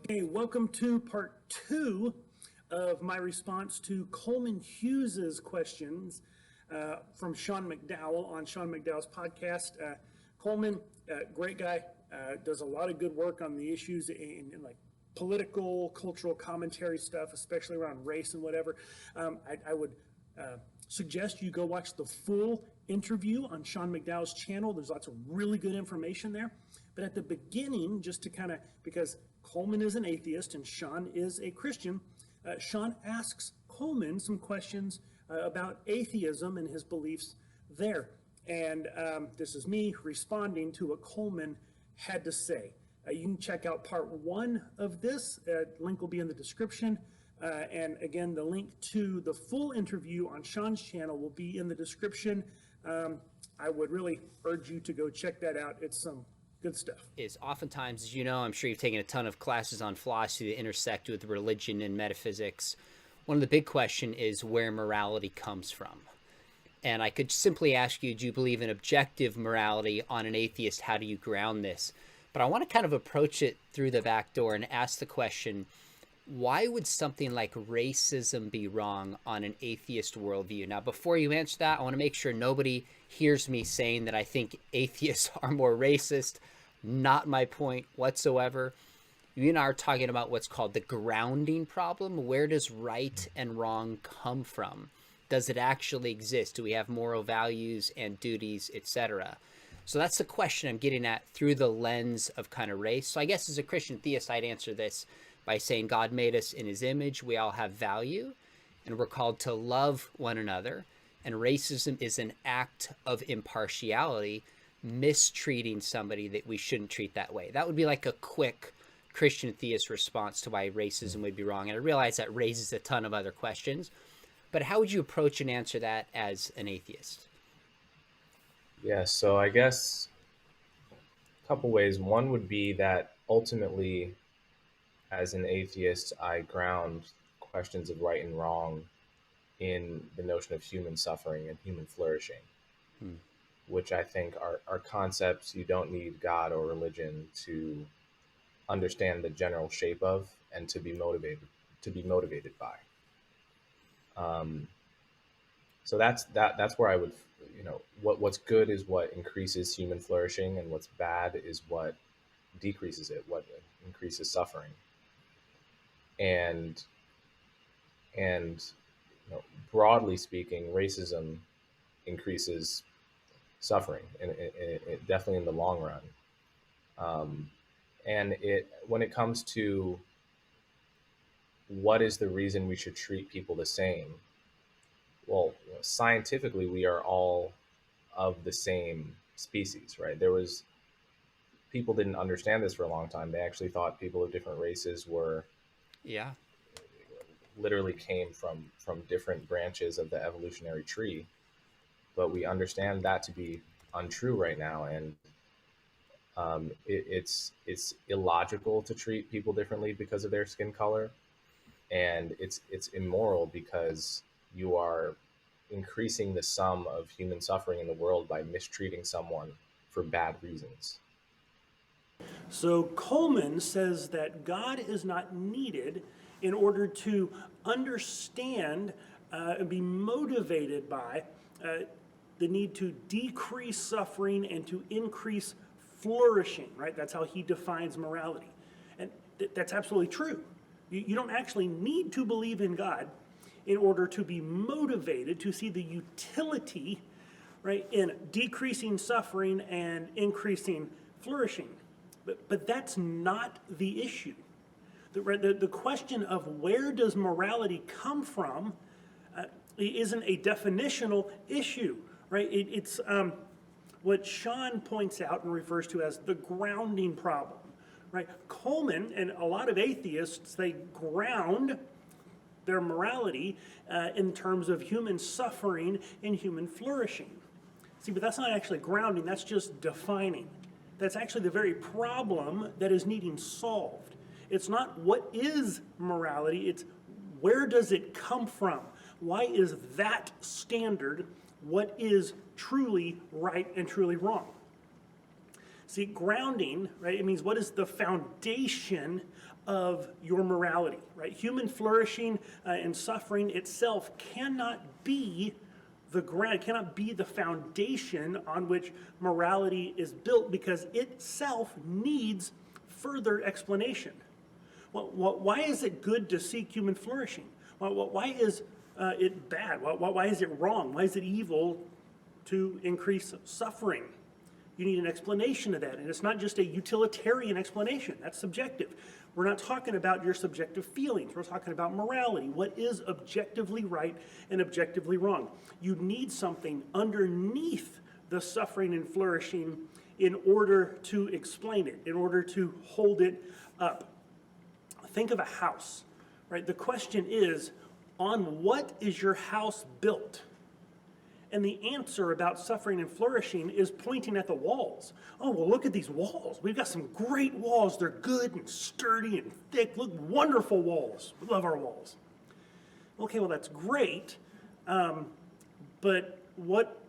Okay, welcome to part 2 of my response to Coleman Hughes's questions from Sean McDowell on Sean McDowell's podcast. Coleman, great guy, does a lot of good work on the issues in like political, cultural commentary stuff, especially around race and whatever. I would suggest you go watch the full interview on Sean McDowell's channel. There's lots of really good information there. But at the beginning, just to kind of, because Coleman is an atheist and Sean is a Christian, Sean asks Coleman some questions about atheism and his beliefs there. And this is me responding to what Coleman had to say. You can check out part 1 of this. Link will be in the description. And again, the link to the full interview on Sean's channel will be in the description. I would really urge you to go check that out. It's some good stuff. Is oftentimes, as you know, I'm sure you've taken a ton of classes on philosophy that intersect with religion and metaphysics. One of the big questions is where morality comes from. And I could simply ask you, do you believe in objective morality? On an atheist, how do you ground this? But I want to kind of approach it through the back door and ask the question, why would something like racism be wrong on an atheist worldview? Now, before you answer that, I want to make sure nobody hears me saying that I think atheists are more racist. Not my point whatsoever. You and I are talking about what's called the grounding problem. Where does right and wrong come from? Does it actually exist? Do we have moral values and duties, etc.? So that's the question I'm getting at through the lens of kind of race. So I guess as a Christian theist, I'd answer this by saying God made us in his image. We all have value, and we're called to love one another. And racism is an act of impartiality, mistreating somebody that we shouldn't treat that way. That would be like a quick Christian theist response to why racism would be wrong. And I realize that raises a ton of other questions, but how would you approach and answer that as an atheist? Yeah, so I guess a couple ways. One would be that ultimately, as an atheist, I ground questions of right and wrong in the notion of human suffering and human flourishing, which I think are concepts you don't need God or religion to understand the general shape of and to be motivated by. So that's where I would, what's good is what increases human flourishing, and what's bad is what decreases it, what increases suffering. And broadly speaking, racism increases suffering, and it definitely in the long run. And when it comes to what is the reason we should treat people the same, well, scientifically, we are all of the same species, right? People didn't understand this for a long time. They actually thought people of different races were, literally came from different branches of the evolutionary tree. But we understand that to be untrue right now, and it's illogical to treat people differently because of their skin color, and it's immoral because you are increasing the sum of human suffering in the world by mistreating someone for bad reasons. So Coleman says that God is not needed in order to understand and be motivated by the need to decrease suffering and to increase flourishing, right? That's how he defines morality. And that's absolutely true. You don't actually need to believe in God in order to be motivated to see the utility, right, in decreasing suffering and increasing flourishing. But that's not the issue. The question of where does morality come from isn't a definitional issue, right? It's what Sean points out and refers to as the grounding problem, right? Coleman and a lot of atheists, they ground their morality in terms of human suffering and human flourishing. See, but that's not actually grounding, that's just defining. That's actually the very problem that is needing solved. It's not what is morality, it's where does it come from? Why is that standard what is truly right and truly wrong? See, grounding, right? It means what is the foundation of your morality, right? Human flourishing and suffering itself cannot be the ground, cannot be the foundation on which morality is built, because itself needs further explanation. Well, why is it good to seek human flourishing? Why is it bad? Why is it wrong? Why is it evil to increase suffering? You need an explanation of that, and it's not just a utilitarian explanation. That's subjective. We're not talking about your subjective feelings. We're talking about morality. What is objectively right and objectively wrong? You need something underneath the suffering and flourishing in order to explain it, in order to hold it up. Think of a house, right? The question is, on what is your house built? And the answer about suffering and flourishing is pointing at the walls. Oh, well, look at these walls. We've got some great walls. They're good and sturdy and thick. Look, wonderful walls. We love our walls. Okay, well, that's great. But what,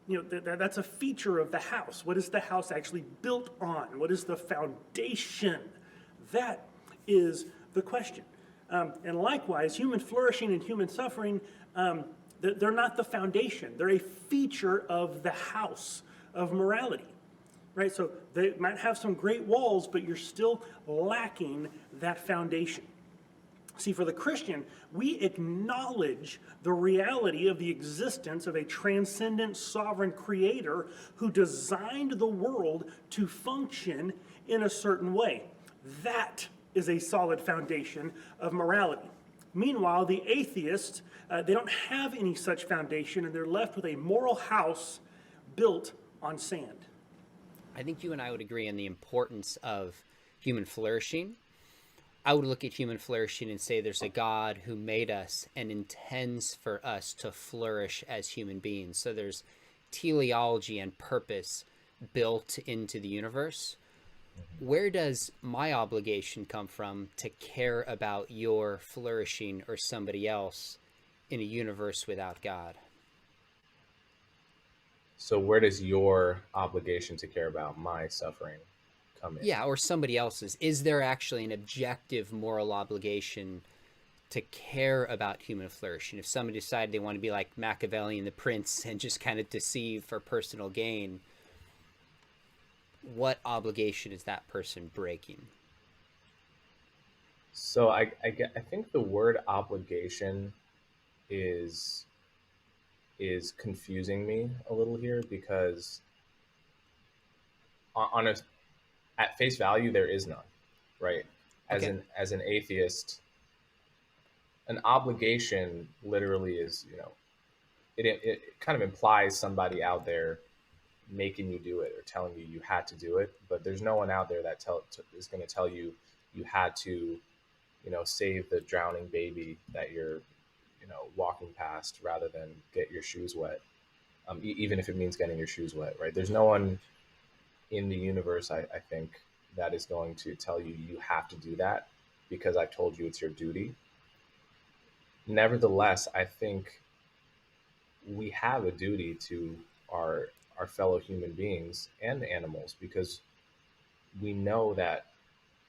that's a feature of the house. What is the house actually built on? What is the foundation? That is the question. And likewise, human flourishing and human suffering, they're not the foundation. They're a feature of the house of morality, right? So they might have some great walls, but you're still lacking that foundation. See, for the Christian, we acknowledge the reality of the existence of a transcendent sovereign creator who designed the world to function in a certain way. That is a solid foundation of morality. Meanwhile, the atheists, they don't have any such foundation, and they're left with a moral house built on sand. I think you and I would agree on the importance of human flourishing. I would look at human flourishing and say there's a God who made us and intends for us to flourish as human beings. So there's teleology and purpose built into the universe. Where does my obligation come from to care about your flourishing or somebody else in a universe without God? So where does your obligation to care about my suffering come in? Yeah, or somebody else's. Is there actually an objective moral obligation to care about human flourishing? If somebody decided they want to be like Machiavelli and the Prince and just kind of deceive for personal gain, what obligation is that person breaking? So I think the word obligation is confusing me a little here, because at face value there is none, right? As an atheist, an obligation literally is, it kind of implies somebody out there making you do it or telling you you had to do it, but there's no one out there that is going to tell you you had to, save the drowning baby that you're, walking past rather than get your shoes wet, even if it means getting your shoes wet, right? There's no one in the universe, I think, that is going to tell you you have to do that because I've told you it's your duty. Nevertheless, I think we have a duty to our fellow human beings and animals, because we know that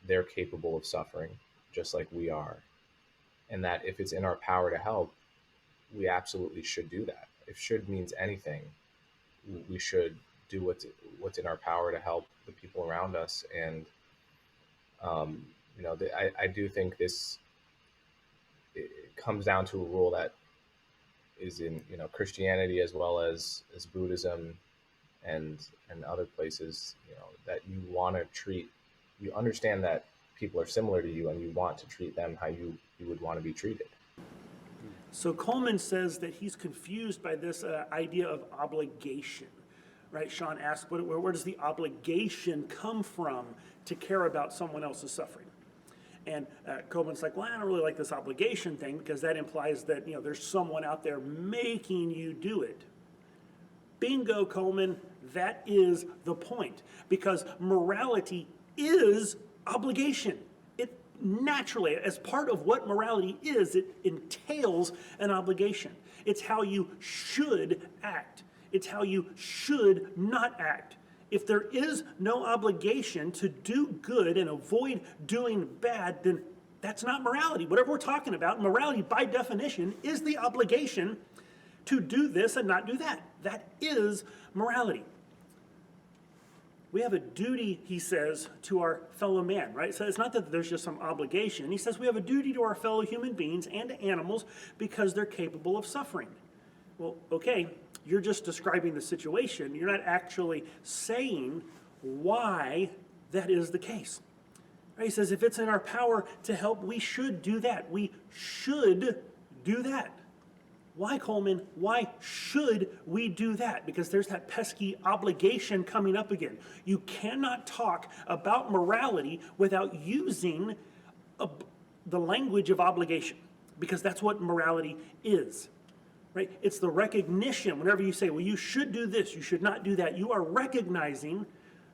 they're capable of suffering just like we are, and that if it's in our power to help, we absolutely should do that. If should means anything, we should do what's in our power to help the people around us. And I do think it comes down to a rule that is in Christianity as well as Buddhism and other places, that you understand that people are similar to you and you want to treat them how you would want to be treated. So Coleman says that he's confused by this idea of obligation, right? Sean asked, where does the obligation come from to care about someone else's suffering? And Coleman's like, well, I don't really like this obligation thing, because that implies that there's someone out there making you do it. Bingo, Coleman, that is the point, because morality is obligation. It naturally, as part of what morality is, it entails an obligation. It's how you should act. It's how you should not act. If there is no obligation to do good and avoid doing bad, then that's not morality. Whatever we're talking about, morality by definition is the obligation to do this and not do that. That is morality. We have a duty, he says, to our fellow man, right? So it's not that there's just some obligation. He says we have a duty to our fellow human beings and to animals because they're capable of suffering. Well, okay, you're just describing the situation. You're not actually saying why that is the case. Right? He says if it's in our power to help, we should do that. We should do that. Why, Coleman? Why should we do that? Because there's that pesky obligation coming up again. You cannot talk about morality without using the language of obligation, because that's what morality is. Right? It's the recognition. Whenever you say, well, you should do this, you should not do that, you are recognizing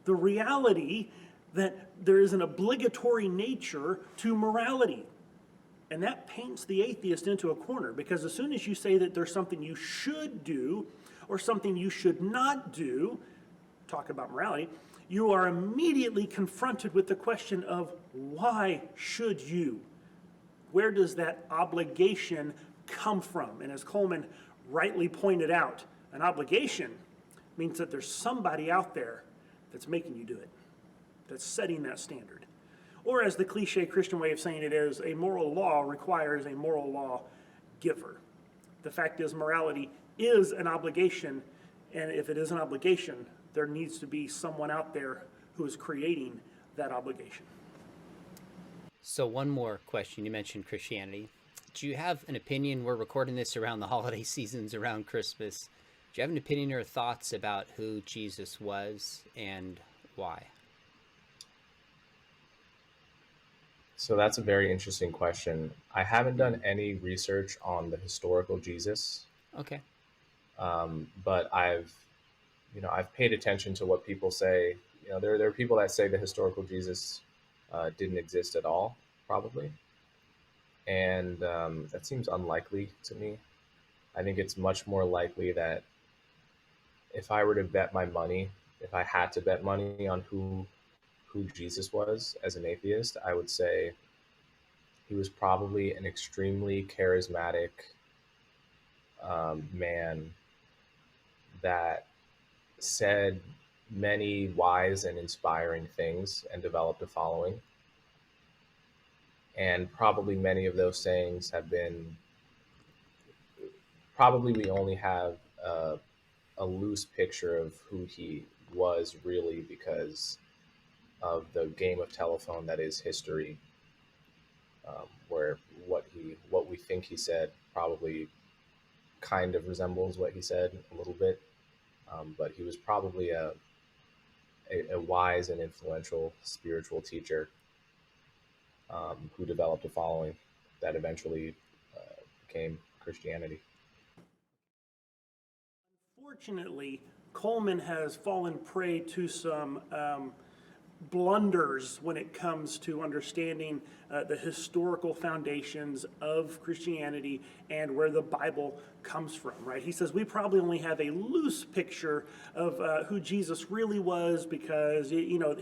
the reality that there is an obligatory nature to morality. And that paints the atheist into a corner, because as soon as you say that there's something you should do or something you should not do, talk about morality, you are immediately confronted with the question of why should you? Where does that obligation come from? And as Coleman rightly pointed out, an obligation means that there's somebody out there that's making you do it, that's setting that standard. Or as the cliche Christian way of saying it is, a moral law requires a moral law giver. The fact is, morality is an obligation, and if it is an obligation, there needs to be someone out there who is creating that obligation. So one more question. You mentioned Christianity. Do you have an opinion? We're recording this around the holiday seasons, around Christmas. Do you have an opinion or thoughts about who Jesus was and why? So that's a very interesting question. I haven't done any research on the historical Jesus. Okay. But I've paid attention to what people say. There are people that say the historical Jesus didn't exist at all, probably. And that seems unlikely to me. I think it's much more likely that if I were to bet my money, if I had to bet money on who Jesus was as an atheist, I would say he was probably an extremely charismatic man that said many wise and inspiring things and developed a following. And probably many of those sayings have been, probably we only have a loose picture of who he was really because of the game of telephone that is history, where what we think he said probably kind of resembles what he said a little bit, but he was probably a wise and influential spiritual teacher who developed a following that eventually became Christianity. Unfortunately, Coleman has fallen prey to some blunders when it comes to understanding the historical foundations of Christianity and where the Bible comes from, right? He says we probably only have a loose picture of who Jesus really was because,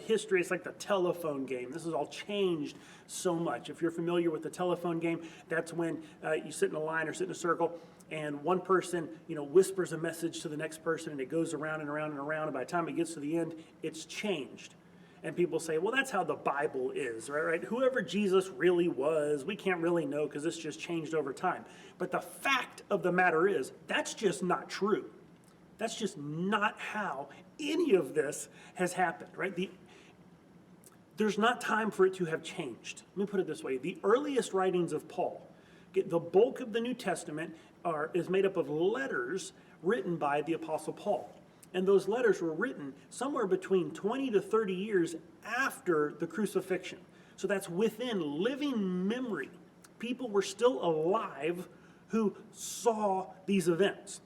history is like the telephone game. This has all changed so much. If you're familiar with the telephone game, that's when you sit in a line or sit in a circle and one person, whispers a message to the next person and it goes around and around and around, and by the time it gets to the end, it's changed. And people say, well, that's how the Bible is, right? Whoever Jesus really was, we can't really know because this just changed over time. But the fact of the matter is, that's just not true. That's just not how any of this has happened, right? There's not time for it to have changed. Let me put it this way. The earliest writings of Paul, the bulk of the New Testament is made up of letters written by the Apostle Paul. And those letters were written somewhere between 20 to 30 years after the crucifixion. So that's within living memory. People were still alive who saw these events.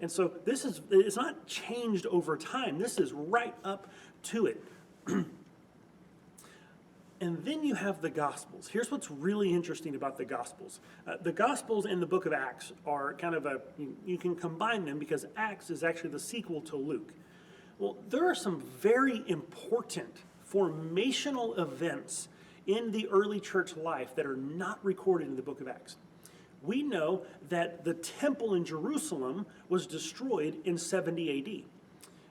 And so it's not changed over time. This is right up to it. And then you have the Gospels. Here's what's really interesting about the Gospels. The Gospels and the book of Acts are kind of you can combine them because Acts is actually the sequel to Luke. Well, there are some very important formational events in the early church life that are not recorded in the book of Acts. We know that the temple in Jerusalem was destroyed in 70 AD.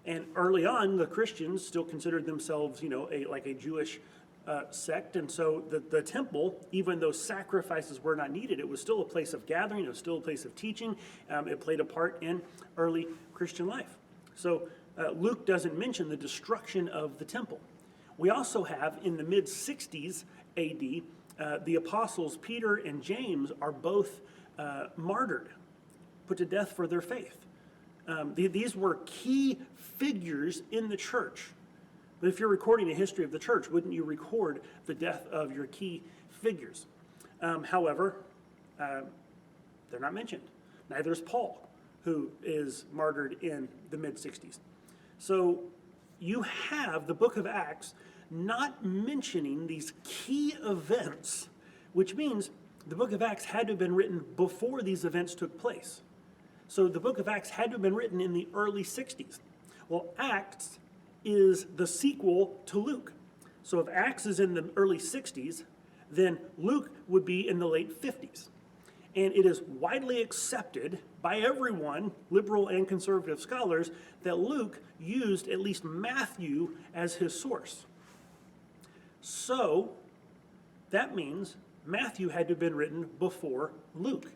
And early on, the Christians still considered themselves, like a Jewish sect. And so the temple, even though sacrifices were not needed, it was still a place of gathering. It was still a place of teaching. It played a part in early Christian life. So Luke doesn't mention the destruction of the temple. We also have, in the mid-60s AD, the apostles Peter and James are both martyred, put to death for their faith. These were key figures in the church. But if you're recording a history of the church, wouldn't you record the death of your key figures? However, they're not mentioned. Neither is Paul, who is martyred in the mid-60s. So you have the book of Acts not mentioning these key events, which means the book of Acts had to have been written before these events took place. So the book of Acts had to have been written in the early 60s. Well, Acts is the sequel to Luke. So if Acts is in the early 60s, then Luke would be in the late 50s. And it is widely accepted by everyone, liberal and conservative scholars, that Luke used at least Matthew as his source. So that means Matthew had to have been written before Luke.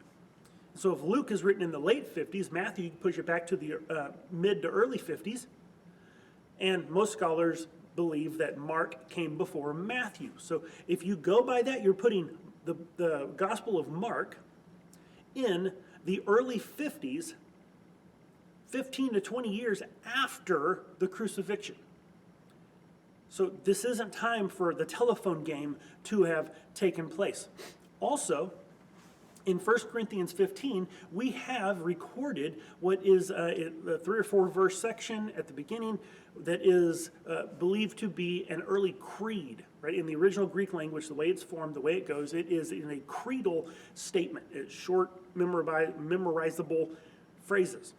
So if Luke is written in the late 50s, Matthew, you can push it back to the mid to early 50s. And most scholars believe that Mark came before Matthew. So if you go by that, you're putting the Gospel of Mark in the early 50s, 15 to 20 years after the crucifixion. So this isn't time for the telephone game to have taken place. Also, in 1 Corinthians 15, we have recorded what is a 3 or 4 verse section at the beginning that is believed to be an early creed, right? In the original Greek language, the way it's formed, the way it goes, it is in a creedal statement. It's short, memorizable phrases.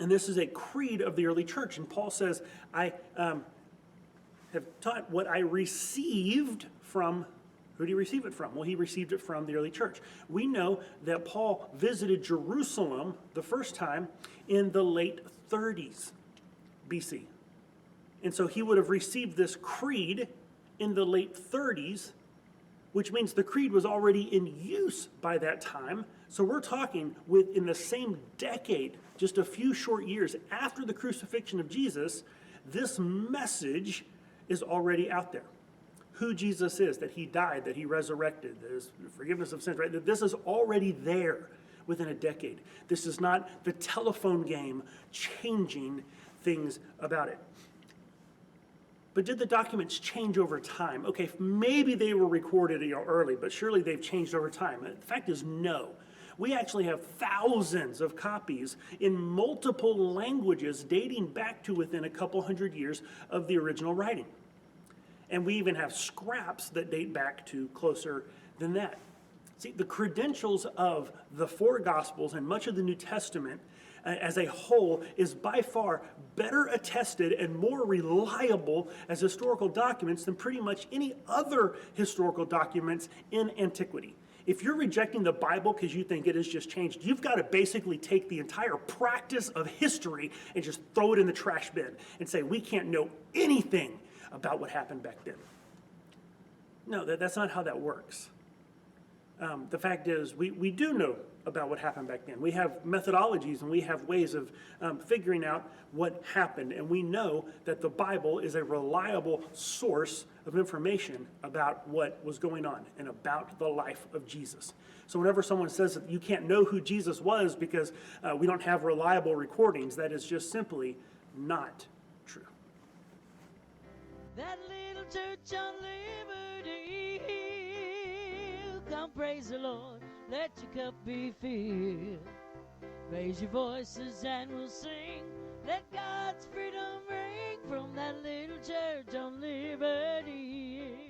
And this is a creed of the early church. And Paul says, I have taught what I received from. Who did he receive it from? Well, he received it from the early church. We know that Paul visited Jerusalem the first time in the late 30s BC. And so he would have received this creed in the late 30s, which means the creed was already in use by that time. So we're talking within the same decade, just a few short years after the crucifixion of Jesus, this message is already out there. Who Jesus is, that he died, that he resurrected, that his forgiveness of sins, right? That this is already there within a decade. This is not the telephone game changing things about it. But did the documents change over time? Okay, maybe they were recorded early, but surely they've changed over time. The fact is, no. We actually have thousands of copies in multiple languages dating back to within a couple hundred years of the original writing. And we even have scraps that date back to closer than that. See, the credentials of the 4 Gospels and much of the New Testament as a whole is by far better attested and more reliable as historical documents than pretty much any other historical documents in antiquity. If you're rejecting the Bible because you think it has just changed, you've got to basically take the entire practice of history and just throw it in the trash bin and say, we can't know anything about what happened back then. No, that's not how that works. The fact is, we do know about what happened back then. We have methodologies and we have ways of figuring out what happened. And we know that the Bible is a reliable source of information about what was going on and about the life of Jesus. So whenever someone says that you can't know who Jesus was because we don't have reliable recordings, that is just simply not true. That little church on Liberty Hill, come praise the Lord, let your cup be filled. Raise your voices and we'll sing, let God's freedom ring from that little church on Liberty Hill.